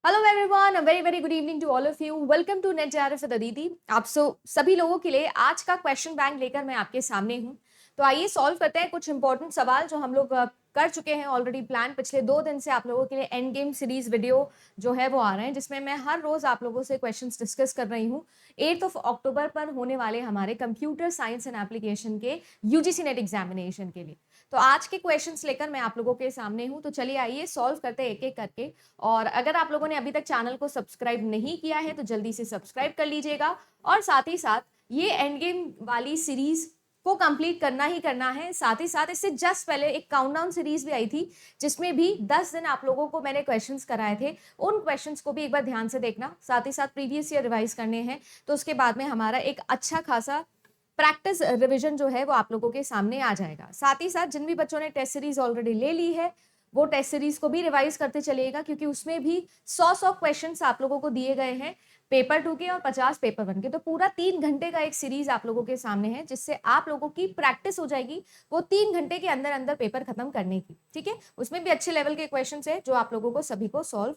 Hello everyone, very very good evening to all of you. Welcome to net JRF with Aditi. आप सभी लोगों के लिए आज का क्वेश्चन बैंक लेकर मैं आपके सामने हूं। तो आइए सॉल्व करते हैं कुछ इंपॉर्टेंट सवाल जो हम लोग कर चुके हैं ऑलरेडी प्लान। पिछले 2 दिन से आप लोगों के लिए एंड गेम सीरीज वीडियो जो है वो आ रहे हैं, जिसमें मैं हर रोज आप लोगों से क्वेश्चंस डिस्कस कर रही हूँ। 8 अक्टूबर पर होने वाले हमारे कंप्यूटर साइंस एंड एप्लीकेशन के यूजीसी नेट एग्जामिनेशन के लिए। तो आज के क्वेश्चंस लेकर मैं आप लोगों के सामने हूँ। तो चलिए आइए सॉल्व करते हैं एक एक करके। और अगर आप लोगों ने अभी तक चैनल को सब्सक्राइब नहीं किया है तो जल्दी से सब्सक्राइब कर लीजिएगा। और साथ ही साथ ये एंड गेम वाली सीरीज को कंप्लीट करना ही करना है। साथ ही साथ इससे जस्ट पहले एक काउंटडाउन सीरीज भी आई थी, जिसमें भी 10 दिन आप लोगों को मैंने क्वेश्चंस कराए थे। उन क्वेश्चंस को भी एक बार ध्यान से देखना। साथ ही साथ प्रीवियस ईयर रिवाइज करने हैं, तो उसके बाद में हमारा एक अच्छा खासा प्रैक्टिस रिवीजन जो है वो आप लोगों के सामने आ जाएगा। साथ ही साथ जिन भी बच्चों ने टेस्ट सीरीज ऑलरेडी ले ली है वो टेस्ट सीरीज को भी रिवाइज करते चलिएगा, क्योंकि उसमें भी 100 क्वेश्चंस आप लोगों को दिए गए हैं, पेपर 2 के और 50 पेपर 1 के। तो पूरा 3 घंटे का एक सीरीज आप लोगों के सामने है, जिससे आप लोगों की प्रैक्टिस हो जाएगी वो 3 घंटे के अंदर अंदर पेपर खत्म करने की। ठीक है, उसमें भी अच्छे लेवल के क्वेश्चन है जो आप लोगों को सभी को सॉल्व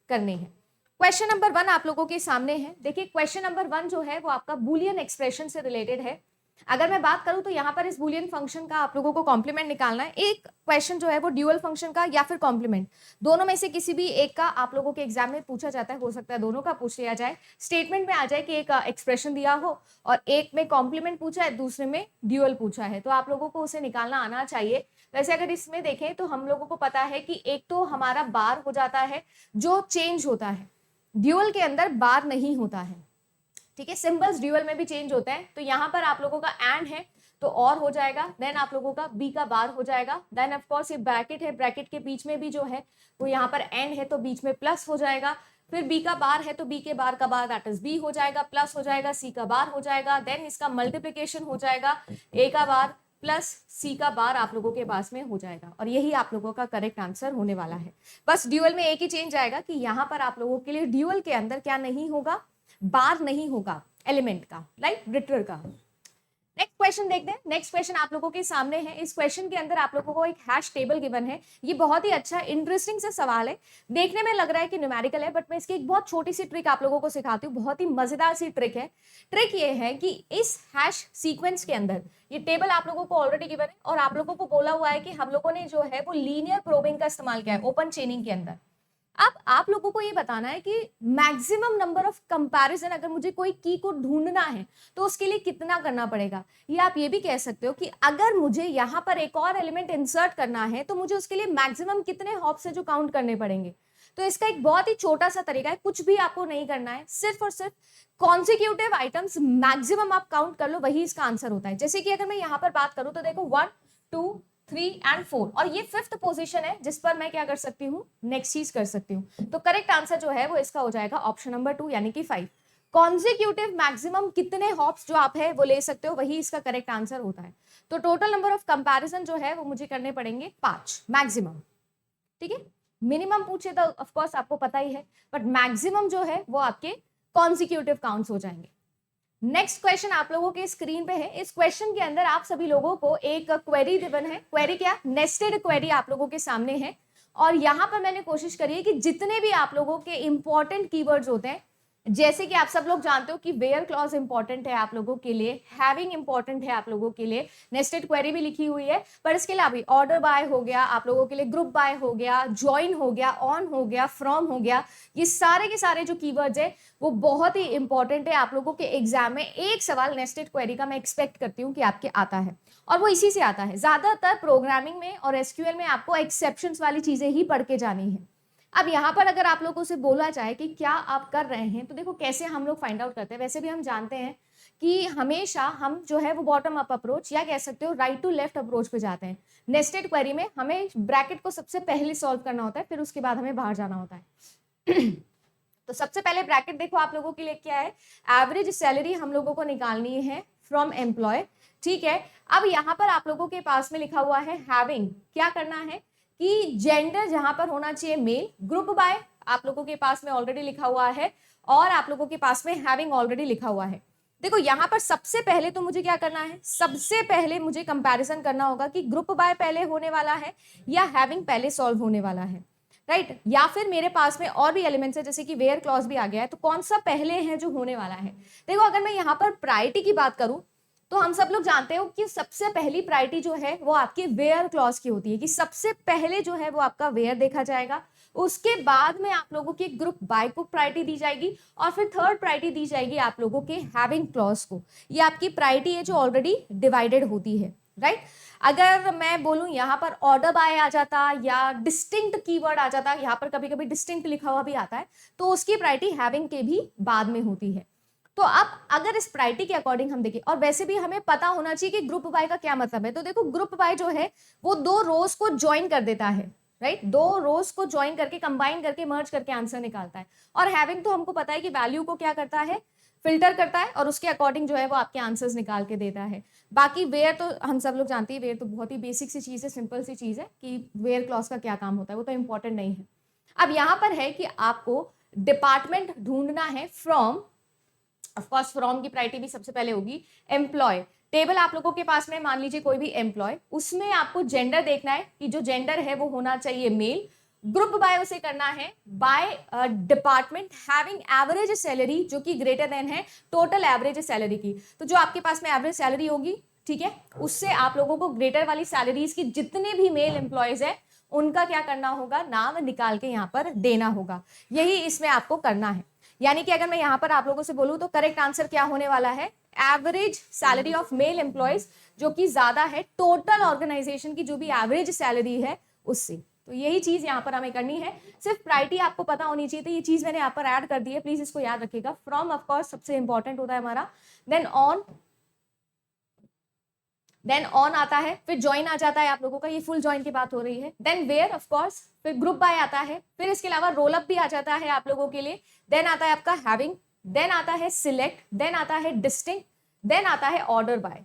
करने हैं। क्वेश्चन नंबर 1 आप लोगों के सामने है। देखिए क्वेश्चन नंबर 1 जो है वो आपका बूलियन एक्सप्रेशन से रिलेटेड है। अगर मैं बात करूं तो यहाँ पर इस बूलियन फंक्शन का आप लोगों को कॉम्प्लीमेंट निकालना है। एक क्वेश्चन जो है वो ड्यूअल फंक्शन का या फिर कॉम्प्लीमेंट, दोनों में से किसी भी एक का आप लोगों के एग्जाम में पूछा जाता है। हो सकता है दोनों का पूछ लिया जाए। स्टेटमेंट में आ जाए कि एक एक्सप्रेशन दिया हो और एक में कॉम्प्लीमेंट पूछा है, दूसरे में ड्यूअल पूछा है, तो आप लोगों को उसे निकालना आना चाहिए। वैसे अगर इसमें देखें तो हम लोगों को पता है कि एक तो हमारा बार हो जाता है जो चेंज होता है, ड्यूअल के अंदर बार नहीं होता है। ठीक है, सिंबल्स ड्यूअल में भी चेंज होते हैं। तो यहाँ पर आप लोगों का एंड है तो और हो जाएगा, देन आप लोगों का बी का बार हो जाएगा। देन ऑफ कोर्स ये ब्रैकेट है, ब्रैकेट के बीच में भी जो है वो यहाँ पर एंड है तो बीच में प्लस हो जाएगा। फिर बी का बार है तो बी के बार का बार दैट इज बी हो जाएगा, प्लस हो जाएगा, सी का बार हो जाएगा, देन इसका मल्टीप्लीकेशन हो जाएगा, ए का बार प्लस सी का बार आप लोगों के पास में हो जाएगा। और यही आप लोगों का करेक्ट आंसर होने वाला है। बस ड्यूअल में एक ही चेंज आएगा कि यहाँ पर आप लोगों के लिए ड्यूअल के अंदर क्या नहीं होगा, बार नहीं होगा एलिमेंट का, राइट, रिटर का। नेक्स्ट क्वेश्चन देखते हैं। नेक्स्ट क्वेश्चन आप लोगों के सामने है। इस क्वेश्चन के अंदर आप लोगों को एक हैश टेबल गिवन है। ये बहुत ही अच्छा इंटरेस्टिंग सा सवाल है। देखने में लग रहा है कि न्यूमेरिकल है, बट मैं इसकी एक बहुत छोटी सी ट्रिक आप लोगों को सिखाती हूँ। बहुत ही मजेदार सी ट्रिक है। ट्रिक ये है कि इस हैश सीक्वेंस के अंदर ये टेबल आप लोगों को ऑलरेडी गिवन है और आप लोगों को बोला हुआ है कि हम लोगों ने जो है वो लीनियर प्रोबिंग का इस्तेमाल किया है ओपन चेनिंग के अंदर। अब आप लोगों को ये बताना है कि मैक्सिमम नंबर ऑफ कंपैरिजन, अगर मुझे कोई की को ढूंढना है तो उसके लिए कितना करना पड़ेगा। या आप ये भी कह सकते हो कि अगर मुझे यहाँ पर एक और एलिमेंट इंसर्ट करना है तो मुझे उसके लिए मैक्सिमम कितने हॉप्स है जो काउंट करने पड़ेंगे। तो इसका एक बहुत ही छोटा सा तरीका है, कुछ भी आपको नहीं करना है, सिर्फ और सिर्फ कॉन्सिक्यूटिव आइटम्स मैक्सिमम आप काउंट कर लो, वही इसका आंसर होता है। जैसे कि अगर मैं यहाँ पर बात करूं तो देखो 1 2 3 एंड 4 और ये 5th पोजीशन है जिस पर मैं क्या कर सकती हूँ, नेक्स्ट चीज कर सकती हूँ। तो करेक्ट आंसर जो है वो इसका हो जाएगा ऑप्शन नंबर 2 यानी कि 5। कॉन्सिक्यूटिव मैक्सिमम कितने हॉप्स जो आप है वो ले सकते हो, वही इसका करेक्ट आंसर होता है। तो टोटल नंबर ऑफ कंपैरिजन जो है वो मुझे करने पड़ेंगे 5 मैक्सिमम। ठीक है, मिनिमम पूछे तो ऑफ कोर्स आपको पता ही है, बट मैक्सिमम जो है वो आपके कॉन्सिक्यूटिव काउंट्स हो जाएंगे। नेक्स्ट क्वेश्चन आप लोगों के स्क्रीन पे है। इस क्वेश्चन के अंदर आप सभी लोगों को एक क्वेरी गिवन है। क्वेरी क्या, नेस्टेड क्वेरी आप लोगों के सामने है। और यहां पर मैंने कोशिश करी है कि जितने भी आप लोगों के इंपॉर्टेंट कीवर्ड्स होते हैं, जैसे कि आप सब लोग जानते हो कि वेयर क्लॉज इंपॉर्टेंट है आप लोगों के लिए, हैविंग इंपॉर्टेंट है आप लोगों के लिए, नेस्टेड क्वेरी भी लिखी हुई है। पर इसके अलावा भी ऑर्डर बाय हो गया आप लोगों के लिए, ग्रुप बाय हो गया, ज्वाइन हो गया, ऑन हो गया, फ्रॉम हो गया, ये सारे के सारे जो कीवर्ड्स है वो बहुत ही इंपॉर्टेंट है। आप लोगों के एग्जाम में एक सवाल नेस्टेड क्वेरी का मैं एक्सपेक्ट करती हूँ कि आपके आता है, और वो इसी से आता है। ज्यादातर प्रोग्रामिंग में और एसक्यूएल में आपको एक्सेप्शंस वाली चीजें ही पढ़ के जानी है। अब यहाँ पर अगर आप लोगों से बोला जाए कि क्या आप कर रहे हैं, तो देखो कैसे हम लोग फाइंड आउट करते हैं। वैसे भी हम जानते हैं कि हमेशा हम जो है वो बॉटम अप अप्रोच या कह सकते हो राइट टू लेफ्ट अप्रोच पे जाते हैं। नेस्टेड क्वेरी में हमें ब्रैकेट को सबसे पहले सॉल्व करना होता है, फिर उसके बाद हमें बाहर जाना होता है। तो सबसे पहले ब्रैकेट देखो आप लोगों के लिए क्या है, एवरेज सैलरी हम लोगों को निकालनी है फ्रॉम एम्प्लॉय। ठीक है, अब यहाँ पर आप लोगों के पास में लिखा हुआ है हैविंग, क्या करना है कि जेंडर जहां पर होना चाहिए मेल, ग्रुप बाय आप लोगों के पास में ऑलरेडी लिखा हुआ है, और आप लोगों के पास में हैविंग ऑलरेडी लिखा हुआ है। देखो यहाँ पर सबसे पहले तो मुझे क्या करना है, सबसे पहले मुझे कंपैरिजन करना होगा कि ग्रुप बाय पहले होने वाला है या हैविंग पहले सॉल्व होने वाला है। राइट, या फिर मेरे पास में और भी एलिमेंट्स है जैसे कि वेयर क्लॉज भी आ गया है, तो कौन सा पहले है जो होने वाला है। देखो अगर मैं यहाँ पर प्रायोरिटी की बात करूं तो हम सब लोग जानते हो कि सबसे पहली प्रायोरिटी जो है वो आपकी वेयर क्लॉज की होती है, कि सबसे पहले जो है वो आपका वेयर देखा जाएगा, उसके बाद में आप लोगों के ग्रुप बाय को प्रायोरिटी दी जाएगी, और फिर थर्ड प्रायोरिटी दी जाएगी आप लोगों के हैविंग क्लॉज को। ये आपकी प्रायोरिटी है जो ऑलरेडी डिवाइडेड होती है, राइट। अगर मैं बोलूं यहाँ पर ऑर्डर बाय आ जाता या डिस्टिंक्ट कीवर्ड आ जाता, यहाँ पर कभी कभी डिस्टिंक्ट लिखा हुआ भी आता है, तो उसकी प्रायोरिटी हैविंग के भी बाद में होती है। तो अब अगर इस प्रायोरिटी के अकॉर्डिंग हम देखें, और वैसे भी हमें पता होना चाहिए कि ग्रुप बाय का क्या मतलब है, तो देखो ग्रुप बाय जो है वो दो रोज को ज्वाइन कर देता है, राइट, दो रोज को ज्वाइन करके कंबाइन करके मर्ज करके आंसर निकालता है। और हैविंग तो हमको पता है कि वैल्यू को क्या करता है, फिल्टर करता है, और उसके अकॉर्डिंग जो है वो आपके आंसर्स निकाल के देता है। बाकी वेयर तो हम सब लोग जानते हैं, वेयर तो बहुत ही बेसिक सी चीज है, सिंपल सी चीज है कि वेयर क्लॉज का क्या काम होता है, वो तो इंपॉर्टेंट नहीं है। अब यहाँ पर है कि आपको डिपार्टमेंट ढूंढना है फ्रॉम, ऑफकोर्स फ्रॉम की प्रायोरिटी भी सबसे पहले होगी। एम्प्लॉय टेबल आप लोगों के पास में, मान लीजिए कोई भी एम्प्लॉय, उसमें आपको जेंडर देखना है कि जो जेंडर है वो होना चाहिए मेल। ग्रुप बाय उसे करना है by department having average salary जो कि ग्रेटर देन है टोटल एवरेज सैलरी की। तो जो आपके पास में एवरेज सैलरी होगी, ठीक है, उससे आप लोगों को ग्रेटर वाली सैलरीज की जितने भी मेल एम्प्लॉयज है उनका क्या करना होगा, नाम निकाल के यहाँ पर देना होगा। यही इसमें आपको करना है। यानी कि अगर मैं यहाँ पर आप लोगों से बोलूँ तो करेक्ट आंसर क्या होने वाला है, average salary of male employees, जो कि ज्यादा है टोटल ऑर्गेनाइजेशन की जो भी एवरेज सैलरी है उससे। तो यही चीज यहाँ पर हमें करनी है, सिर्फ प्रायोरिटी आपको पता होनी चाहिए। तो ये चीज मैंने यहाँ पर ऐड कर दी है, प्लीज इसको याद रखिएगा। फ्रॉम ऑफकोर्स सबसे इंपॉर्टेंट होता है हमारा, देन ऑन आता है, फिर ज्वाइन आ जाता है आप लोगों का, ये फुल ज्वाइन की बात हो रही है। देन वेयर ऑफ कोर्स, फिर ग्रुप बाय आता है, फिर इसके अलावा रोल अप भी आ जाता है आप लोगों के लिए। देन आता है आपका हैविंग, देन आता है सिलेक्ट, देन आता है डिस्टिंक्ट, देन आता है ऑर्डर बाय,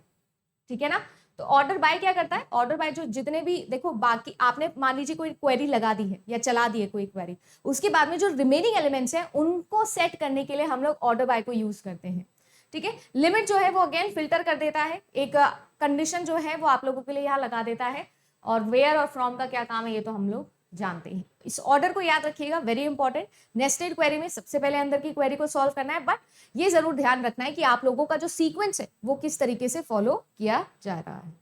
ठीक है ना। तो ऑर्डर बाय क्या करता है, ऑर्डर बाय जो जितने भी, देखो बाकी आपने मान लीजिए कोई क्वेरी लगा दी है या चला दी है कोई क्वेरी, उसके बाद में जो रिमेनिंग एलिमेंट्स हैं उनको सेट करने के लिए हम लोग ऑर्डर बाय को यूज करते हैं, ठीक है। लिमिट जो है वो अगेन फिल्टर कर देता है, एक कंडीशन जो है वो आप लोगों के लिए यहाँ लगा देता है। और वेयर और फ्रॉम का क्या काम है ये तो हम लोग जानते हैं। इस ऑर्डर को याद रखिएगा, वेरी इंपॉर्टेंट। नेस्टेड क्वेरी में सबसे पहले अंदर की क्वेरी को सॉल्व करना है, बट ये जरूर ध्यान रखना है कि आप लोगों का जो सीक्वेंस है वो किस तरीके से फॉलो किया जा रहा है।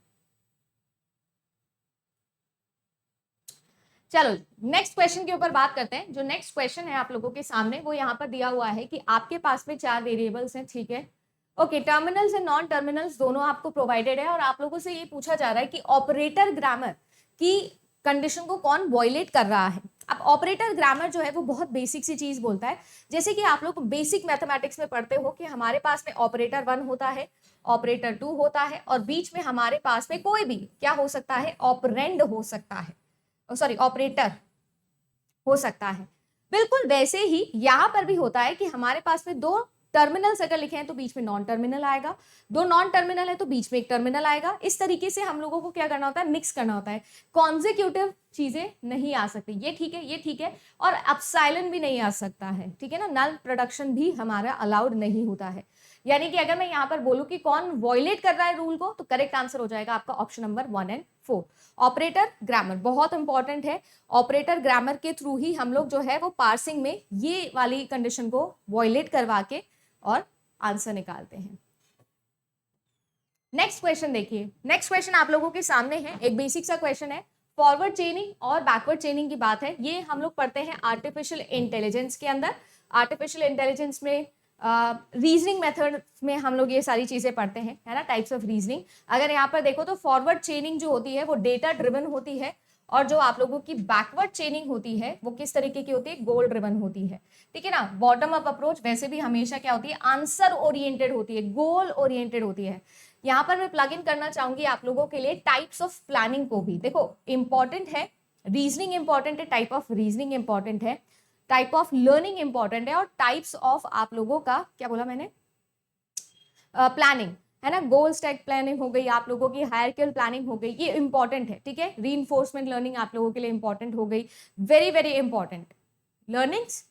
चलो नेक्स्ट क्वेश्चन के ऊपर बात करते हैं। जो नेक्स्ट क्वेश्चन है आप लोगों के सामने वो यहाँ पर दिया हुआ है कि आपके पास में 4 वेरिएबल्स हैं, ठीक है। Okay, terminals and non terminals दोनों आपको प्रोवाइडेड है, और आप लोगों से ये पूछा जा रहा है कि ऑपरेटर ग्रामर की कंडीशन को कौन वॉयलेट कर रहा है। अब ऑपरेटर ग्रामर जो है वो बहुत बेसिक सी चीज बोलता है, जैसे कि आप लोग बेसिक मैथमेटिक्स में पढ़ते हो कि हमारे पास में ऑपरेटर 1 होता है, ऑपरेटर 2 होता है, और बीच में हमारे पास में कोई भी क्या हो सकता है, ऑपरेंड हो सकता है, सॉरी ऑपरेटर हो सकता है। बिल्कुल वैसे ही यहाँ पर भी होता है कि हमारे पास में 2 टर्मिनल्स अगर लिखे हैं तो बीच में नॉन टर्मिनल आएगा, 2 नॉन टर्मिनल है तो बीच में एक टर्मिनल आएगा। इस तरीके से हम लोगों को क्या करना होता है, मिक्स करना होता है। कॉन्जिक्यूटिव चीजें नहीं आ सकती, ये ठीक है, ये ठीक है, और एप्सिलॉन भी नहीं आ सकता है, ठीक है ना। नल प्रोडक्शन भी हमारा अलाउड नहीं होता है। यानी कि अगर मैं यहाँ पर बोलूँ कि कौन वॉयलेट कर रहा है रूल को, तो करेक्ट आंसर हो जाएगा आपका ऑप्शन नंबर 1 और 4। ऑपरेटर ग्रामर बहुत इंपॉर्टेंट है, ऑपरेटर ग्रामर के थ्रू ही हम लोग जो है वो पार्सिंग में ये वाली कंडीशन को वॉयलेट करवा के और आंसर निकालते हैं। नेक्स्ट क्वेश्चन देखिए, नेक्स्ट क्वेश्चन आप लोगों के सामने है, एक बेसिक सा क्वेश्चन है। फॉरवर्ड चेनिंग और बैकवर्ड चेनिंग की बात है, ये हम लोग पढ़ते हैं आर्टिफिशियल इंटेलिजेंस के अंदर। आर्टिफिशियल इंटेलिजेंस में रीजनिंग मेथड में हम लोग ये सारी चीजें पढ़ते हैं, है ना, टाइप्स ऑफ रीजनिंग। अगर यहाँ पर देखो तो फॉरवर्ड चेनिंग जो होती है वो डेटा ड्रिवन होती है, और जो आप लोगों की बैकवर्ड चेनिंग होती है वो किस तरीके की होती है, गोल ड्रिवन होती है, ठीक है ना। बॉटम अप अप्रोच वैसे भी हमेशा क्या होती है, आंसर ओरिएंटेड होती है, गोल ओरिएंटेड होती है। यहाँ पर मैं प्लग इन करना चाहूंगी आप लोगों के लिए टाइप्स ऑफ प्लानिंग को भी। देखो इंपॉर्टेंट है, रीजनिंग इंपॉर्टेंट है, टाइप ऑफ रीजनिंग इंपॉर्टेंट है, टाइप ऑफ लर्निंग इंपॉर्टेंट है, और टाइप्स ऑफ आप लोगों का क्या बोला मैंने, प्लानिंग, है ना। गोल स्टैक प्लानिंग हो गई, आप लोगों की हायरार्किकल प्लानिंग हो गई, ये इंपॉर्टेंट है, ठीक है। रीइंफोर्समेंट लर्निंग आप लोगों के लिए इंपॉर्टेंट हो गई, वेरी वेरी इंपॉर्टेंट लर्निंग्स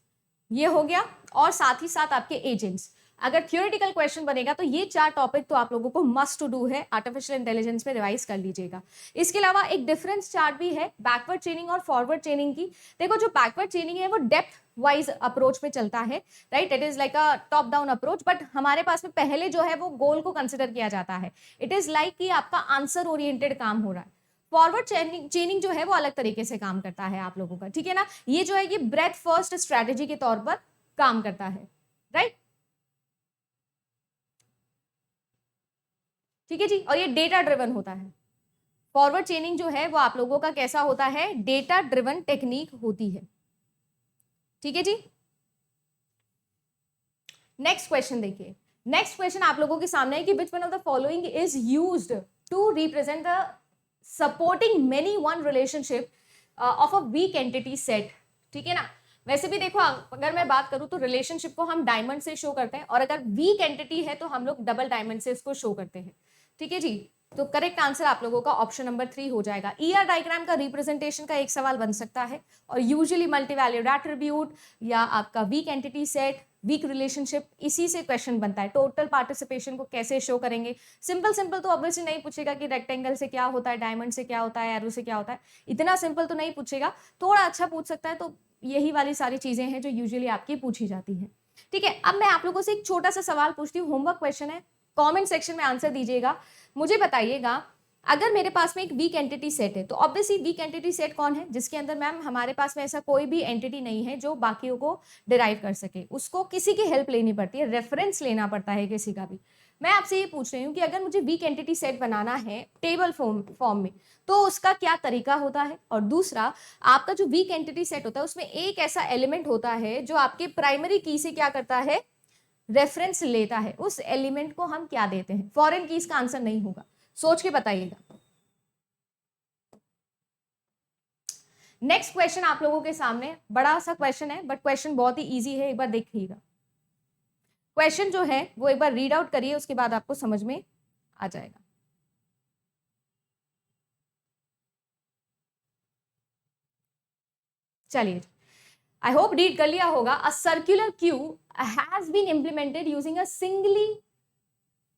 ये हो गया। और साथ ही साथ आपके एजेंट्स, अगर थियोरेटिकल क्वेश्चन बनेगा तो ये 4 टॉपिक तो आप लोगों को मस्ट टू डू है, आर्टिफिशियल इंटेलिजेंस में रिवाइज कर लीजिएगा। इसके अलावा एक डिफरेंस चार्ट भी है बैकवर्ड चेनिंग और फॉरवर्ड चेनिंग की। देखो जो बैकवर्ड चेनिंग है वो डेप्थ वाइज अप्रोच में चलता है, right, it is like a top down approach, but हमारे पास में पहले जो है वो गोल को कंसिडर किया जाता है। इट इज लाइक कि आपका आंसर ओरिएंटेड काम हो रहा है। फॉरवर्ड चेनिंग जो है वो अलग तरीके से काम करता है आप लोगों का, ठीक है ना। ये जो है ये ब्रेथ फर्स्ट स्ट्रेटेजी के तौर पर काम करता है, राइट, ठीक है जी। और ये डेटा ड्रिवन होता है। फॉरवर्ड चेनिंग जो है वो आप लोगों का कैसा होता है, डेटा ड्रिवन टेक्निक होती है, ठीक है जी। नेक्स्ट क्वेश्चन देखिए, नेक्स्ट क्वेश्चन आप लोगों के सामने है कि which one of the following is used to represent the supporting many one relationship of a weak entity set, ठीक है ना। वैसे भी देखो अगर मैं बात करूं तो रिलेशनशिप को हम डायमंड से शो करते हैं, और अगर वीक एंटिटी है तो हम लोग डबल डायमंड से इसको शो करते हैं, ठीक है जी। तो करेक्ट आंसर आप लोगों का ऑप्शन नंबर 3 हो जाएगा। ईआर डायग्राम का रिप्रेजेंटेशन का एक सवाल बन सकता है, और यूजुअली मल्टीवैल्यूड एट्रीब्यूट या आपका weak entity set, weak relationship, इसी से क्वेश्चन बनता है। टोटल पार्टिसिपेशन को कैसे शो करेंगे, सिंपल सिंपल तो ऑब्वियसली नहीं पूछेगा कि रेक्टेंगल से क्या होता है, डायमंड से क्या होता है, एरो से क्या होता है, इतना सिंपल तो नहीं पूछेगा। थोड़ा अच्छा पूछ सकता है, तो यही वाली सारी चीजें हैं जो यूजुअली आपकी पूछी जाती हैं, ठीक है। अब मैं आप लोगों से एक छोटा सा सवाल पूछती हूँ, होमवर्क क्वेश्चन है, कमेंट सेक्शन में आंसर दीजिएगा। मुझे बताइएगा, अगर मेरे पास में एक वीक एंटिटी सेट है, तो ऑब्वियसली वीक एंटिटी सेट कौन है, जिसके अंदर मैम हमारे पास में ऐसा कोई भी एंटिटी नहीं है जो बाकियों को डिराइव कर सके, उसको किसी की हेल्प लेनी पड़ती है, रेफरेंस लेना पड़ता है किसी का भी। मैं आपसे ये पूछ रही हूँ कि अगर मुझे वीक एंटिटी सेट बनाना है टेबल फॉर्म में, तो उसका क्या तरीका होता है। और दूसरा, आपका जो वीक एंटिटी सेट होता है उसमें एक ऐसा एलिमेंट होता है जो आपके प्राइमरी की से क्या करता है, रेफरेंस लेता है, उस एलिमेंट को हम क्या देते हैं। फॉरेन कीज का आंसर नहीं होगा, सोच के बताइएगा। नेक्स्ट क्वेश्चन आप लोगों के सामने बड़ा सा क्वेश्चन है, बट क्वेश्चन बहुत ही इजी है, एक बार देखिएगा। क्वेश्चन जो है वो एक बार रीड आउट करिए, उसके बाद आपको समझ में आ जाएगा। चलिए, आई होप रीड कर लिया होगा। A circular queue has been implemented using a singly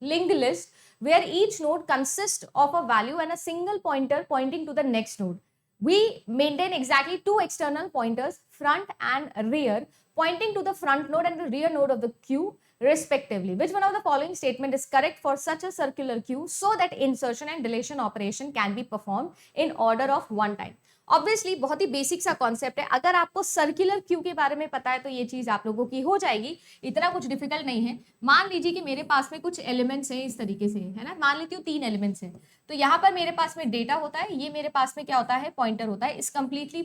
linked list where each node consists of a value and a single pointer pointing to the next node. We maintain exactly two external pointers, front and rear, pointing to the front node and the rear node of the queue respectively. Which one of the following statement is correct for such a circular queue so that insertion and deletion operation can be performed in order of one time? Obviously बहुत ही basic सा concept है। अगर आपको circular queue के बारे में पता है तो ये चीज आप लोगों की हो जाएगी, इतना कुछ डिफिकल्ट नहीं है। मान लीजिए कि मेरे पास में कुछ एलिमेंट्स हैं इस तरीके से, है ना, मान लेती हूँ 3 एलिमेंट्स हैं, तो यहाँ पर मेरे पास में डेटा होता है, ये मेरे पास में क्या होता है, पॉइंटर होता है। इस कंप्लीटली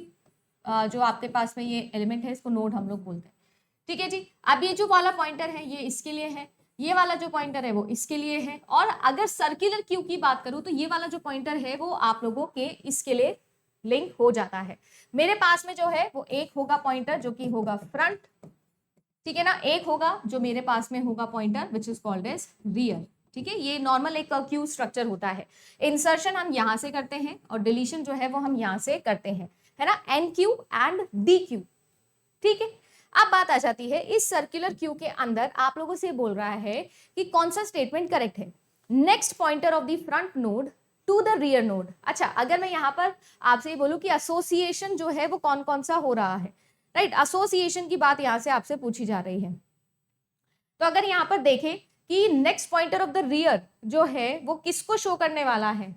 जो आपके पास में ये एलिमेंट है इसको नोड हम लोग बोलते हैं, ठीक है जी। अब ये जो वाला पॉइंटर है ये इसके लिए है, ये वाला जो पॉइंटर है वो इसके लिए है, और अगर सर्कुलर क्यू की बात करूं तो ये वाला जो पॉइंटर है वो आप लोगों के इसके लिए लिंक हो जाता है। मेरे पास में जो है वो एक होगा पॉइंटर जो कि होगा फ्रंट, ठीक है ना, एक होगा जो मेरे पास में होगा pointer which is called as rear, ठीक है। ये नॉर्मल एक क्यू स्ट्रक्चर होता है। इंसर्शन हम यहां से करते हैं और डिलीशन जो है वो हम यहां से करते हैं, है ना, enqueue and dequeue, ठीक है। अब बात आ जाती है इस सर्कुलर क्यू के अंदर आप लोगों से बोल रहा है कि कौन सा स्टेटमेंट करेक्ट है, next pointer of the front node to the rear node. अच्छा, अगर मैं यहाँ पर आपसे ये बोलूं कि एसोसिएशन जो है वो कौन कौन सा हो रहा है, राइट, एसोसिएशन की बात यहाँ से आपसे पूछी जा रही है। तो अगर यहाँ पर देखें कि next pointer of the rear जो है वो किसको शो करने वाला है,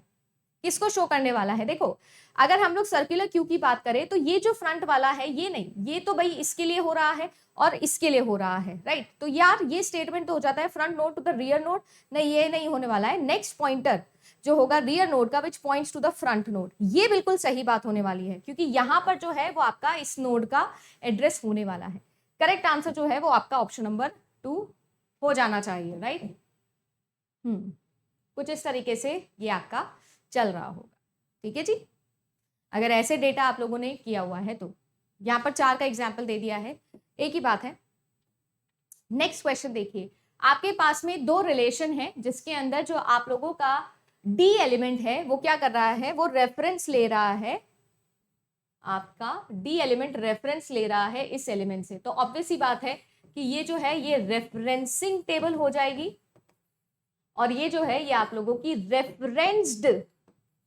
किसको शो करने वाला है। देखो अगर हम लोग सर्कुलर क्यू की बात करें तो ये जो फ्रंट वाला है ये नहीं, ये तो भाई इसके लिए हो रहा है और इसके लिए हो रहा है, राइट। तो यार ये स्टेटमेंट तो हो जाता है front node to the rear node, नहीं ये नहीं होने वाला है। नेक्स्ट पॉइंटर जो होगा रियर नोड का which points to the front node, ये बिल्कुल सही बात होने वाली है, क्योंकि यहां पर जो है वो आपका इस नोड का एड्रेस होने वाला है। करेक्ट आंसर जो है वो आपका ऑप्शन नंबर 2 हो जाना चाहिए, राइट। कुछ इस तरीके से ये आपका चल रहा होगा, ठीक है जी। अगर ऐसे डेटा आप लोगों ने किया हुआ है तो यहाँ पर 4 का एग्जाम्पल दे दिया है, एक ही बात है। नेक्स्ट क्वेश्चन देखिए, आपके पास में 2 रिलेशन है जिसके अंदर जो आप लोगों का डी एलिमेंट है वो क्या कर रहा है, वो रेफरेंस ले रहा है, आपका डी एलिमेंट रेफरेंस ले रहा है इस एलिमेंट से। तो ऑब्वियस ही बात है कि ये जो है ये रेफरेंसिंग टेबल हो जाएगी और ये जो है ये आप लोगों की रेफरेंस्ड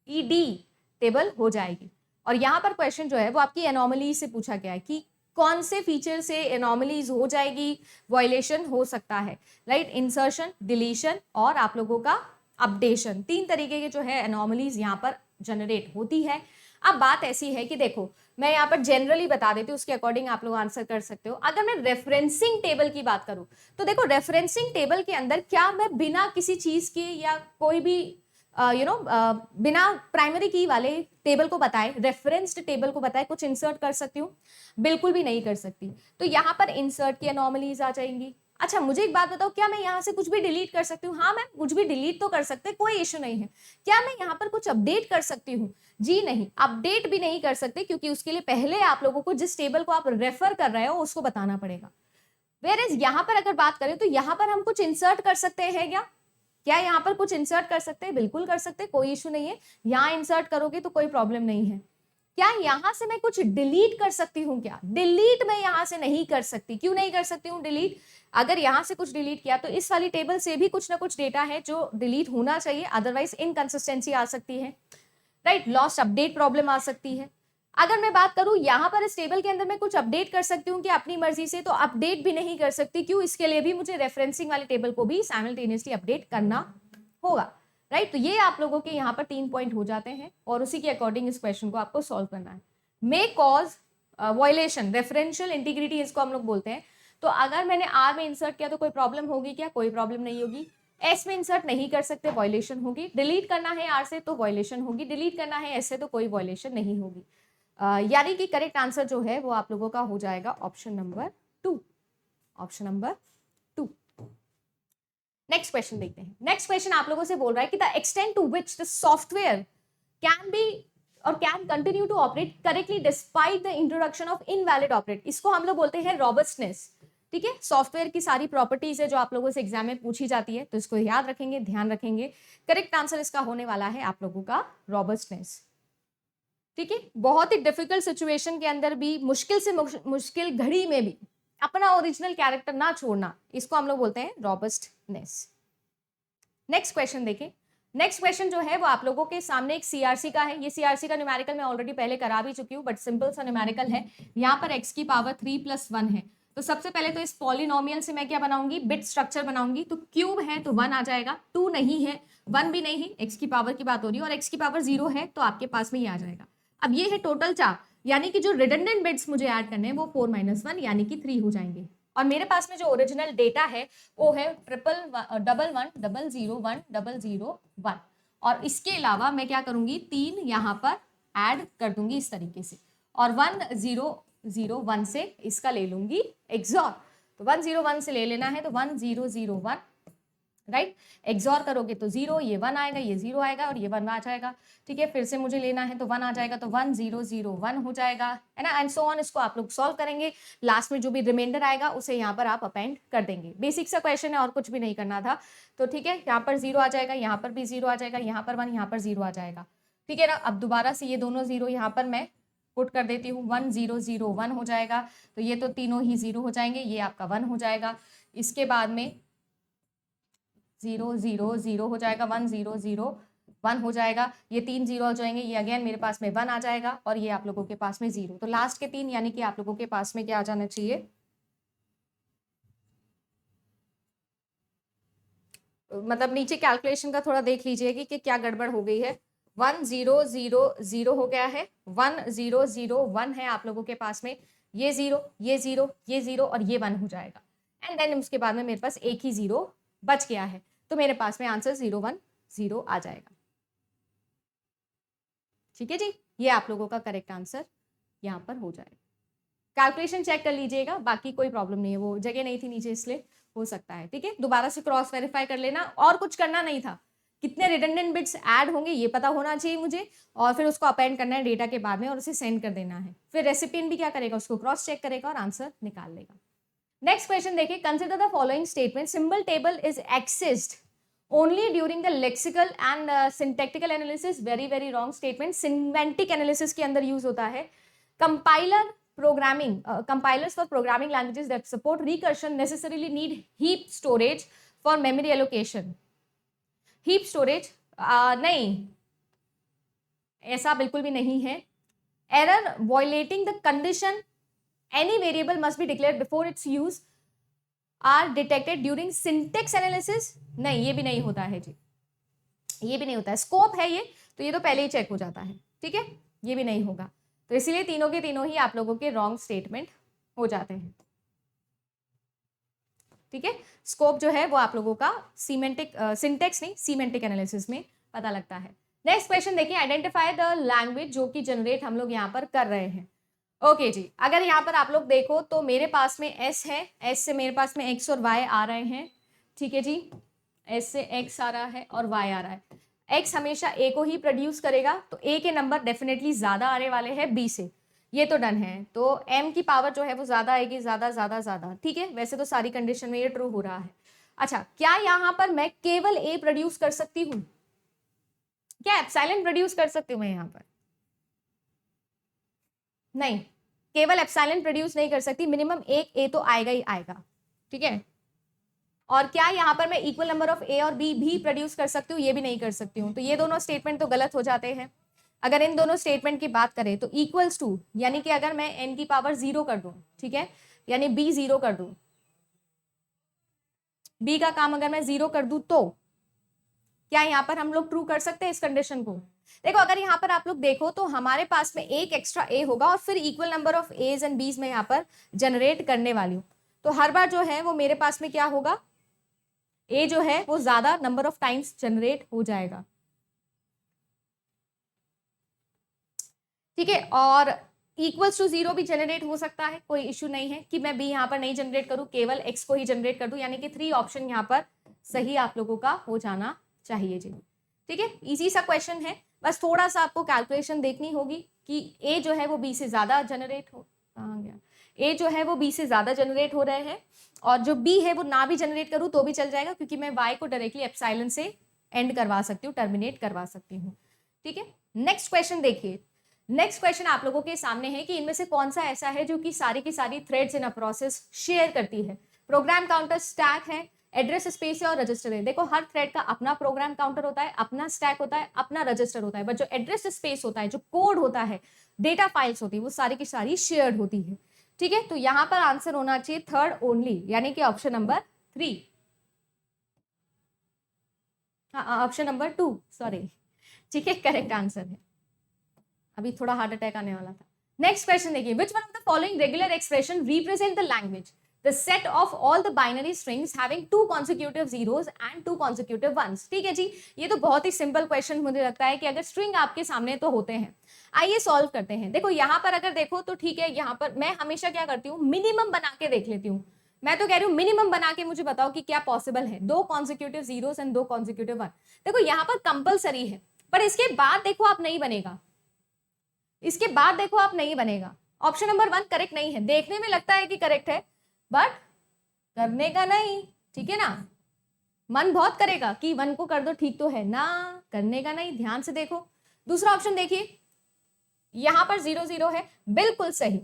ईडी टेबल हो जाएगी। और यहाँ पर क्वेश्चन जो है वो आपकी एनोमली से पूछा गया है कि कौन से फीचर से एनोमलीज हो जाएगी, वायलेशन हो सकता है, राइट। इंसर्शन, डिलीशन और आप लोगों का अपडेशन, 3 तरीके के जो है एनोमलीज यहाँ पर जनरेट होती है। अब बात ऐसी है कि देखो मैं यहाँ पर जनरली बता देती हूँ, उसके अकॉर्डिंग आप लोग आंसर कर सकते हो। अगर मैं रेफरेंसिंग टेबल की बात करूँ तो देखो रेफरेंसिंग टेबल के अंदर क्या मैं बिना किसी चीज के या कोई भी बिना प्राइमरी की वाले टेबल को बताए, रेफरेंस्ड टेबल को बताए कुछ इंसर्ट कर सकती हूँ? बिल्कुल भी नहीं कर सकती। तो यहाँ पर इंसर्ट की एनोमलीज आ जाएंगी। अच्छा मुझे एक बात बताओ, क्या मैं यहाँ से कुछ भी डिलीट कर सकती हूँ? हाँ मैम, कुछ भी डिलीट तो कर सकते, कोई इश्यू नहीं है। क्या मैं यहाँ पर कुछ अपडेट कर सकती हूँ? जी नहीं, अपडेट भी नहीं कर सकते, क्योंकि उसके लिए पहले आप लोगों को जिस टेबल को आप रेफर कर रहे हो उसको बताना पड़ेगा। वेयर यहाँ पर अगर बात करें तो यहाँ पर हम कुछ इंसर्ट कर सकते हैं क्या यहाँ पर कुछ इंसर्ट कर सकते हैं? बिल्कुल कर सकते हैं, कोई इशू नहीं है। यहाँ इंसर्ट करोगे तो कोई प्रॉब्लम नहीं है। क्या यहाँ से मैं कुछ डिलीट कर सकती हूँ? क्या डिलीट मैं यहाँ से नहीं कर सकती? क्यों नहीं कर सकती हूँ डिलीट? अगर यहाँ से कुछ डिलीट किया तो इस वाली टेबल से भी कुछ ना कुछ डेटा है जो डिलीट होना चाहिए, अदरवाइज इनकंसिस्टेंसी आ सकती है, राइट। लॉस्ट अपडेट प्रॉब्लम आ सकती है। अगर मैं बात करूं यहाँ पर इस टेबल के अंदर मैं कुछ अपडेट कर सकती हूँ कि अपनी मर्जी से, तो अपडेट भी नहीं कर सकती। क्यों? इसके लिए भी मुझे रेफरेंसिंग वाले टेबल को भी साइमल्टेनियसली अपडेट करना होगा, राइट। तो ये आप लोगों के यहाँ पर 3 पॉइंट हो जाते हैं और उसी के अकॉर्डिंग इस क्वेश्चन को आपको सॉल्व करना है। May cause violation, referential integrity इसको हम लोग बोलते हैं। तो अगर मैंने आर में इंसर्ट किया तो कोई प्रॉब्लम होगी क्या? कोई प्रॉब्लम नहीं होगी। एस में इंसर्ट नहीं कर सकते, वायलेशन होगी। डिलीट करना है आर से तो वायलेशन होगी, डिलीट करना है एस से तो कोई वायलेशन नहीं होगी। यानी कि करेक्ट आंसर जो है वो आप लोगों का हो जाएगा option number 2, option number 2। Next question देखते हैं। नेक्स्ट क्वेश्चन आप लोगों से बोल रहा है कि the extent to which the software can be और can continue to operate correctly despite the introduction of invalid operate, इसको हम लोग बोलते हैं रॉबस्टनेस, ठीक है। सॉफ्टवेयर की सारी प्रॉपर्टीज है जो आप लोगों से एग्जाम में पूछी जाती है, तो इसको याद रखेंगे, ध्यान रखेंगे। करेक्ट आंसर इसका होने वाला है आप लोगों का रॉबस्टनेस, ठीक है। बहुत ही डिफिकल्ट सिचुएशन के अंदर भी, मुश्किल से मुश्किल घड़ी में भी अपना ओरिजिनल कैरेक्टर ना छोड़ना, इसको हम लोग बोलते हैं रॉबस्टनेस। नेक्स्ट क्वेश्चन देखें। नेक्स्ट क्वेश्चन जो है वो आप लोगों के सामने एक सीआरसी का है। ये सीआरसी का न्यूमेरिकल मैं ऑलरेडी पहले करा भी चुकी हूँ, बट सिंपल सा न्यूमेरिकल है। यहाँ पर x की पावर 3 + 1 है। तो सबसे पहले तो इस पॉलिनोमियल से मैं क्या बनाऊंगी? बिट स्ट्रक्चर बनाऊंगी। तो क्यूब है तो 1 आ जाएगा, 2 नहीं है, 1 भी नहीं है, x की पावर की बात हो रही है, और x की पावर 0 है तो आपके पास में ये आ जाएगा। अब ये है टोटल 4, यानी कि जो रिडंडेंट बिट्स मुझे ऐड करने हैं वो 4 - 1 यानी कि 3 हो जाएंगे। और मेरे पास में जो ओरिजिनल डेटा है वो है 1111001001, और इसके अलावा मैं क्या करूंगी? 3 यहाँ पर ऐड कर दूंगी इस तरीके से, और 1001 से इसका ले लूंगी एक्सॉर। तो 101 से ले लेना है तो 1001, राइट। एक्सॉर करोगे तो 0, ये 1 आएगा, ये 0 आएगा और ये 1 आ जाएगा, ठीक है। फिर से मुझे लेना है तो 1 आ जाएगा, तो 1001 हो जाएगा, है ना, एंड सो ऑन। इसको आप लोग सॉल्व करेंगे, लास्ट में जो भी रिमाइंडर आएगा उसे यहाँ पर आप अपेंड कर देंगे। बेसिक सा क्वेश्चन है और कुछ भी नहीं करना था। तो ठीक है, यहाँ पर 0 आ जाएगा, यहाँ पर भी 0 आ जाएगा, यहाँ पर 1, यहाँ पर 0 आ जाएगा, ठीक है ना। अब दोबारा से ये दोनों 0 यहाँ पर मैं पुट कर देती हूँ, 1001 हो जाएगा। तो ये तो तीनों ही 0 हो जाएंगे, ये आपका 1 हो जाएगा। इसके बाद में 000 हो जाएगा, 1001 हो जाएगा, ये 3 0 हो जाएंगे, ये अगेन मेरे पास में 1 आ जाएगा, और ये आप लोगों के पास में 0। तो लास्ट के 3 यानी कि आप लोगों के पास में क्या आ जाना चाहिए? मतलब नीचे कैलकुलेशन का थोड़ा देख लीजिएगा कि क्या गड़बड़ हो गई है। 1000 हो गया है, 1001 है आप लोगों के पास में, ये 0, ये 0, ये 0 और ये 1 हो जाएगा। एंड देन उसके बाद में मेरे पास एक ही 0 बच गया है, तो मेरे पास में आंसर 010 आ जाएगा, ठीक है जी। ये आप लोगों का करेक्ट आंसर यहाँ पर हो जाएगा। कैलकुलेशन चेक कर लीजिएगा, बाकी कोई प्रॉब्लम नहीं है, वो जगह नहीं थी नीचे इसलिए हो सकता है, ठीक है। दोबारा से क्रॉस वेरीफाई कर लेना, और कुछ करना नहीं था। कितने रिडंडेंट बिट्स ऐड होंगे ये पता होना चाहिए मुझे, और फिर उसको अपेंड करना है डेटा के बाद में और उसे सेंड कर देना है। फिर रेसिपिएंट भी क्या करेगा? उसको क्रॉस चेक करेगा और आंसर निकाल लेगा। नेक्स्ट क्वेश्चन देखिए। Consider the following statement, symbol table is accessed only during the lexical and syntactical analysis. Very very wrong statement, semantic analysis के अंदर यूज होता है। Compiler programming, compilers for programming languages that support recursion necessarily need heap storage for memory allocation. Heap storage नहीं, ऐसा बिल्कुल भी नहीं है. Error violating the condition any variable must be declared before its use are detected during syntax analysis. नहीं, ये भी नहीं होता है जी, ये भी नहीं होता है. स्कोप है ये, तो ये तो पहले ही चेक हो जाता है. ठीक है, ये भी नहीं होगा. तो इसीलिए तीनों के तीनों ही आप लोगों के रॉन्ग स्टेटमेंट हो जाते हैं. ठीक है, स्कोप जो है वो आप लोगों का सिंटेक्स नहीं, सीमेंटिक एनालिसिस में पता लगता है. नेक्स्ट क्वेश्चन देखिए, आइडेंटिफाई द लैंग्वेज जो कि जनरेट हम लोग यहाँ पर कर रहे हैं. ओके जी, अगर यहाँ पर आप लोग देखो तो मेरे पास में एस है, एस से मेरे पास में एक्स और वाई आ रहे हैं. ठीक है जी, एस से एक्स आ रहा है और वाई आ रहा है. एक्स हमेशा ए को ही प्रोड्यूस करेगा, तो ए के नंबर डेफिनेटली ज्यादा आने वाले हैं बी से, ये तो डन है. तो एम की पावर जो है वो ज्यादा आएगी, ज्यादा ज्यादा ज्यादा. ठीक है, वैसे तो सारी कंडीशन में ये ट्रू हो रहा है. अच्छा, क्या यहाँ पर मैं केवल ए प्रोड्यूस कर सकती हूँ? क्या एप्सिलॉन प्रोड्यूस कर सकती हूँ मैं यहाँ पर? नहीं, केवल एप्सिलॉन प्रोड्यूस नहीं कर सकती, मिनिमम एक ए तो आएगा ही आएगा. ठीक है, और क्या यहाँ पर मैं इक्वल नंबर ऑफ ए और बी भी प्रोड्यूस कर सकती हूँ? ये भी नहीं कर सकती हूँ. तो ये दोनों स्टेटमेंट तो गलत हो जाते हैं. अगर इन दोनों स्टेटमेंट की बात करें तो इक्वल्स टू, यानी कि अगर मैं एन की पावर 0 कर दूं, ठीक है, यानी बी 0 कर दूं, बी का काम अगर मैं 0 कर दूं, तो क्या यहाँ पर हम लोग ट्रू कर सकते हैं इस कंडीशन को? देखो, अगर यहाँ पर आप लोग देखो तो हमारे पास में एक एक्स्ट्रा ए होगा और फिर equal number of edge and बीज में यहाँ पर जनरेट करने वाली हूँ. तो हर बार जो है वो मेरे पास में क्या होगा, ए जो है वो ज्यादा नंबर ऑफ टाइम्स जनरेट हो जाएगा. ठीक है, और इक्वल्स टू 0 भी जनरेट हो सकता है, कोई इश्यू नहीं है कि मैं बी यहाँ पर नहीं जनरेट करूँ, केवल एक्स को ही जनरेट कर दूं. यानी कि 3 ऑप्शन यहाँ पर सही आप लोगों का हो जाना चाहिए जी. ठीक है, इजी सा क्वेश्चन है, बस थोड़ा सा आपको कैलकुलेशन देखनी होगी कि ए जो है वो बी से ज्यादा जनरेट हो, कहाँ गया, ए जो है वो बी से ज्यादा जनरेट हो रहे हैं, और जो बी है वो ना भी जनरेट करूँ तो भी चल जाएगा, क्योंकि मैं वाई को डायरेक्टली एप्सिलॉन से एंड करवा सकती हूँ, टर्मिनेट करवा सकती हूँ. ठीक है, नेक्स्ट क्वेश्चन देखिए. नेक्स्ट क्वेश्चन आप लोगों के सामने है कि इनमें से कौन सा ऐसा है जो कि सारी की सारी threads in a process share करती है. प्रोग्राम काउंटर, स्टैक है, एड्रेस स्पेस है और रजिस्टर है. देखो, हर थ्रेड का अपना प्रोग्राम काउंटर होता है, अपना स्टैक होता है, अपना रजिस्टर होता है, बट जो एड्रेस स्पेस होता है, जो कोड होता है, डेटा फाइल्स होती है, वो सारी की सारी शेयर्ड होती है. ठीक है, तो यहां पर आंसर होना चाहिए थर्ड ओनली, यानी कि ऑप्शन नंबर 3, हाँ ऑप्शन नंबर 2, सॉरी. ठीक है, करेक्ट आंसर है. अभी थोड़ा हार्ट अटैक आने वाला था. नेक्स्ट क्वेश्चन देखिए, विच one of the following regular expression represent the language the set of all the binary strings having 2 consecutive zeros and 2 consecutive ones. ठीक है जी, ये तो बहुत ही सिंपल क्वेश्चन मुझे लगता है कि अगर स्ट्रिंग आपके सामने तो होते हैं. आइए सॉल्व करते हैं. देखो, यहाँ पर अगर देखो तो ठीक है, यहाँ पर मैं हमेशा क्या करती हूँ, मिनिमम बना के देख लेती हूँ. मैं तो कह रही हूँ मिनिमम बना के मुझे बताओ कि क्या पॉसिबल है. 2 consecutive zeros and 2 consecutive 1. देखो, यहाँ पर कंपलसरी है, पर इसके बाद देखो आप नहीं बनेगा, इसके बाद देखो आप नहीं बनेगा. ऑप्शन नंबर 1 करेक्ट नहीं है. देखने में लगता है कि करेक्ट है, बट करने का नहीं. ठीक है ना, मन बहुत करेगा कि 1 को कर दो, ठीक तो है ना, करने का नहीं. ध्यान से देखो, दूसरा ऑप्शन देखिए, यहां पर 0 0 है, बिल्कुल सही.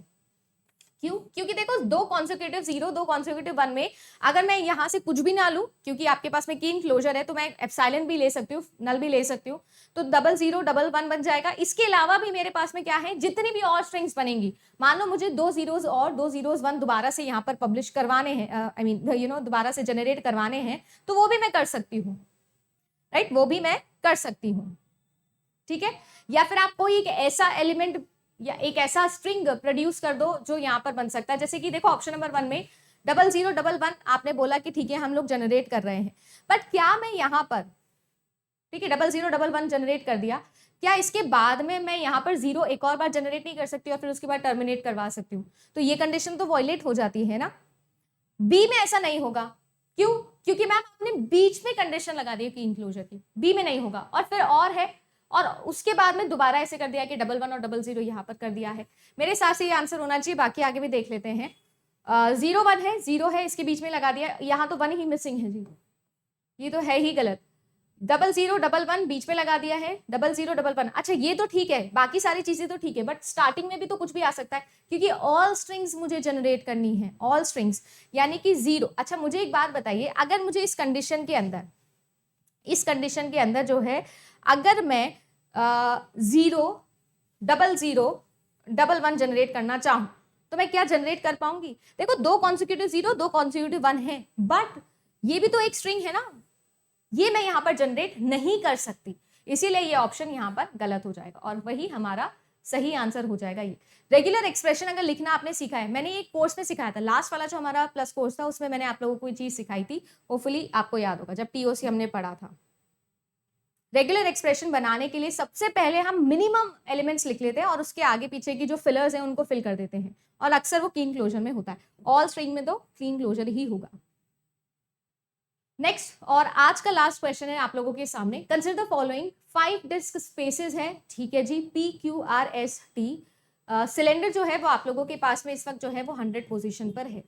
क्यों? क्योंकि देखो, 2 consecutive 0, 2 consecutive 1 में अगर मैं यहां से कुछ भी ना लूं, क्योंकि आपके पास में की इनक्लोजर है, तो मैं एप्सिलॉन भी ले सकती हूँ, नल भी ले सकती हूँ, तो 0 0 1 1 बन जाएगा. इसके अलावा भी मेरे पास में क्या है, जितनी भी और स्ट्रिंग्स बनेंगी, मान लो मुझे 2 zeros और 2 zeros 1 दोबारा से यहाँ पर पब्लिश करवाने हैं, आई मीन दोबारा से जनरेट करवाने हैं, तो वो भी मैं कर सकती हूँ. राइट, वो भी मैं कर सकती हूँ. ठीक है, या फिर आप कोई एक ऐसा एलिमेंट या एक ऐसा स्ट्रिंग प्रोड्यूस कर दो जो यहाँ पर बन सकता है. जैसे कि देखो, ऑप्शन नंबर 1 में 0 0 1 1 आपने बोला कि ठीक है हम लोग जनरेट कर रहे हैं, बट क्या मैं यहाँ पर, ठीक है, 0 0 1 1 जनरेट कर दिया, क्या इसके बाद में मैं यहाँ पर 0 एक और बार जनरेट नहीं कर सकती और फिर उसके बाद टर्मिनेट करवा सकती हूँ? तो ये कंडीशन तो वॉयलेट हो जाती है ना. बी में ऐसा नहीं होगा. क्यों? क्योंकि मैम आपने बीच में कंडीशन लगा दी की इंक्लोजर की. बी में नहीं होगा. और फिर और है, और उसके बाद में दोबारा ऐसे कर दिया कि 1 1 और 0 0 यहाँ पर कर दिया है. मेरे हिसाब से ये आंसर होना चाहिए. बाकी आगे भी देख लेते हैं. 0 1 है, 0 है, इसके बीच में लगा दिया, यहाँ तो 1 ही मिसिंग है जी, ये तो है ही गलत. 0011 बीच में लगा दिया है, 0011। अच्छा ये तो ठीक है, बाकी सारी चीजें तो ठीक है, बट स्टार्टिंग में भी तो कुछ भी आ सकता है, क्योंकि ऑल स्ट्रिंग्स मुझे जनरेट करनी है, ऑल स्ट्रिंग्स यानी कि 0। अच्छा मुझे एक बात बताइए, अगर मुझे इस कंडीशन के अंदर जो है, अगर मैं 00011 जनरेट करना चाहूं तो मैं क्या जनरेट कर पाऊंगी? देखो 2 कॉन्सिक्यूटिव 0, 2 कॉन्सिक्यूटिव 1 है, बट ये भी तो एक स्ट्रिंग है ना, ये मैं यहां पर जनरेट नहीं कर सकती, इसीलिए ये ऑप्शन यहां पर गलत हो जाएगा और वही हमारा सही आंसर हो जाएगा। ये रेगुलर एक्सप्रेशन अगर लिखना आपने सीखा है, मैंने एक कोर्स में सिखाया था, लास्ट वाला जो हमारा प्लस कोर्स था उसमें मैंने आप लोगों को ये चीज सिखाई थी, होपफुली आपको याद होगा, जब टीओसी हमने पढ़ा था। रेगुलर एक्सप्रेशन बनाने के लिए सबसे पहले हम मिनिमम एलिमेंट्स लिख लेते हैं और उसके आगे पीछे की जो फिलर्स हैं उनको फिल कर देते हैं, और अक्सर वो क्लीन क्लोजर में होता है, ऑल स्ट्रिंग में तो क्लीन क्लोजर ही होगा। नेक्स्ट और आज का लास्ट क्वेश्चन है आप लोगों के सामने, consider the following 5 disk spaces है, ठीक है जी, PQRST। सिलेंडर जो है वो आप लोगों के पास में इस वक्त जो है वो 100 पोजीशन पर है,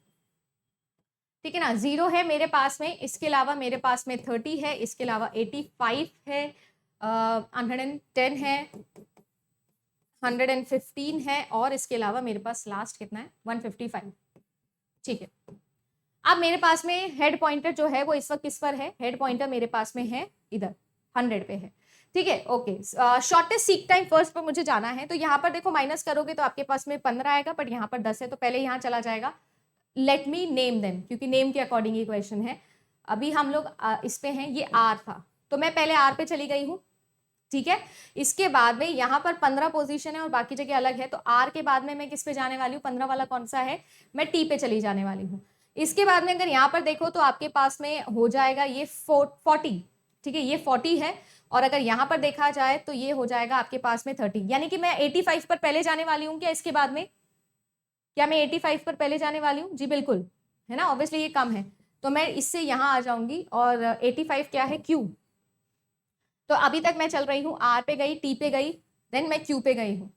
ठीक है ना, 0 है मेरे पास में, इसके अलावा मेरे पास में 30 है, इसके अलावा 85 है, 110 है, 115 है, और इसके अलावा मेरे पास लास्ट कितना है, 155, ठीक है। अब मेरे पास में हेड पॉइंटर जो है वो इस वक्त किस पर है? हेड पॉइंटर मेरे पास में है इधर 100 पे है, ठीक है, okay. Shortest seek time first पर मुझे जाना है, तो यहाँ पर देखो माइनस करोगे तो आपके पास में 15 आएगा, बट यहाँ पर 10 है तो पहले यहाँ चला जाएगा। लेट मी नेम देम, क्योंकि नेम के अकॉर्डिंग ये क्वेश्चन है। अभी हम लोग इस पे हैं, ये आर था तो मैं पहले आर पे चली गई हूँ, ठीक है। इसके बाद में यहाँ पर 15 पोजीशन है और बाकी जगह अलग है, तो आर के बाद में मैं किस पे जाने वाली हूँ? 15 वाला कौन सा है? मैं टी पे चली जाने वाली हूँ। इसके बाद में अगर यहाँ पर देखो तो आपके पास में हो जाएगा ये 40, ठीक है, ये 40 है, और अगर यहाँ पर देखा जाए तो ये हो जाएगा आपके पास में 30, यानी कि मैं 85 पर पहले जाने वाली हूँ क्या? इसके बाद में क्या मैं 85 पर पहले जाने वाली हूँ? जी बिल्कुल, है ना, ऑब्वियसली ये कम है, तो मैं इससे यहाँ आ जाऊंगी, और 85 क्या है? क्यू। तो अभी तक मैं चल रही हूँ, आर पे गई, टी पे गई, देन मैं क्यू पे गई हूँ।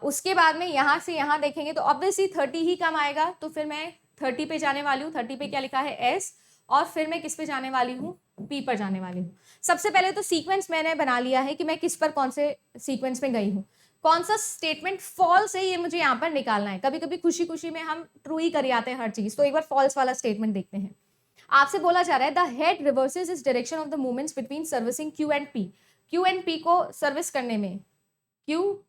उसके बाद में यहाँ से यहाँ देखेंगे तो ऑब्वियसली 30 ही कम आएगा, तो फिर मैं 30 पे जाने वाली हूँ। 30 पे क्या लिखा है? एस, और फिर मैं किस पे जाने वाली हूँ? पी पर जाने वाली हूँ। सबसे पहले तो सीक्वेंस मैंने बना लिया है कि मैं किस पर कौन से सीक्वेंस में गई हूँ, कौन सा स्टेटमेंट फॉल्स है ये मुझे यहाँ पर निकालना है। कभी कभी खुशी खुशी में हम ट्रू ही कर आते हैं हर चीज, तो एक बार फॉल्स वाला स्टेटमेंट देखते हैं। आपसे बोला जा रहा है the head reverses is direction of the movements between servicing Q and P. Q and P को सर्विस करने में, क्यू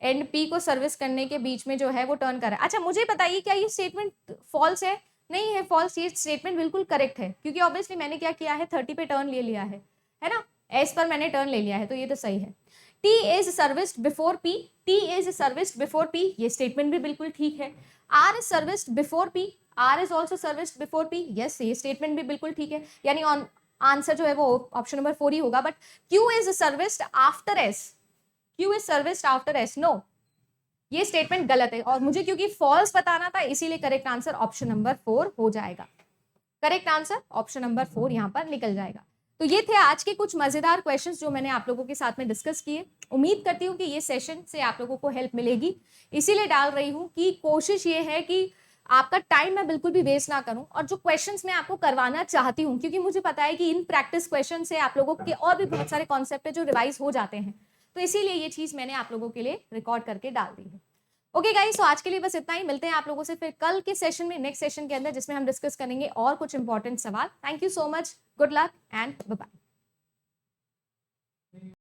एंड पी को सर्विस करने के बीच में जो है वो टर्न कर रहा है। अच्छा मुझे बताइए क्या ये स्टेटमेंट फॉल्स है? नहीं है फॉल्स, ये स्टेटमेंट बिल्कुल करेक्ट है, क्योंकि ऑब्वियसली मैंने क्या किया है? 30 पे टर्न ले लिया है ना, एस पर मैंने टर्न ले लिया है, तो ये तो सही है। T is serviced before P, T is serviced before P, ये स्टेटमेंट भी बिल्कुल ठीक है। R is serviced before P, R is also serviced before P, yes ये स्टेटमेंट भी बिल्कुल ठीक है, यानी ऑन आंसर जो है वो ऑप्शन नंबर 4 ही होगा। But Q is serviced after S, Q is serviced after S, no, ये स्टेटमेंट गलत है, और मुझे क्योंकि फॉल्स बताना था इसीलिए करेक्ट आंसर ऑप्शन नंबर 4 हो जाएगा। करेक्ट आंसर ऑप्शन नंबर 4 यहाँ पर निकल जाएगा। तो ये थे आज के कुछ मजेदार क्वेश्चंस जो मैंने आप लोगों के साथ में डिस्कस किए। उम्मीद करती हूँ कि ये सेशन से आप लोगों को हेल्प मिलेगी, इसीलिए डाल रही हूँ कि कोशिश ये है कि आपका टाइम मैं बिल्कुल भी वेस्ट ना करूं, और जो क्वेश्चंस मैं आपको करवाना चाहती हूँ, क्योंकि मुझे पता है कि इन प्रैक्टिस क्वेश्चन से आप लोगों के और भी बहुत सारे कॉन्सेप्ट है जो रिवाइज हो जाते हैं, तो इसीलिए ये चीज मैंने आप लोगों के लिए रिकॉर्ड करके डाल दी है। ओके गाइस, तो आज के लिए बस इतना ही, मिलते हैं आप लोगों से फिर कल के सेशन में, नेक्स्ट सेशन के अंदर, जिसमें हम डिस्कस करेंगे और कुछ इंपॉर्टेंट सवाल। Thank you so much, good luck and bye bye.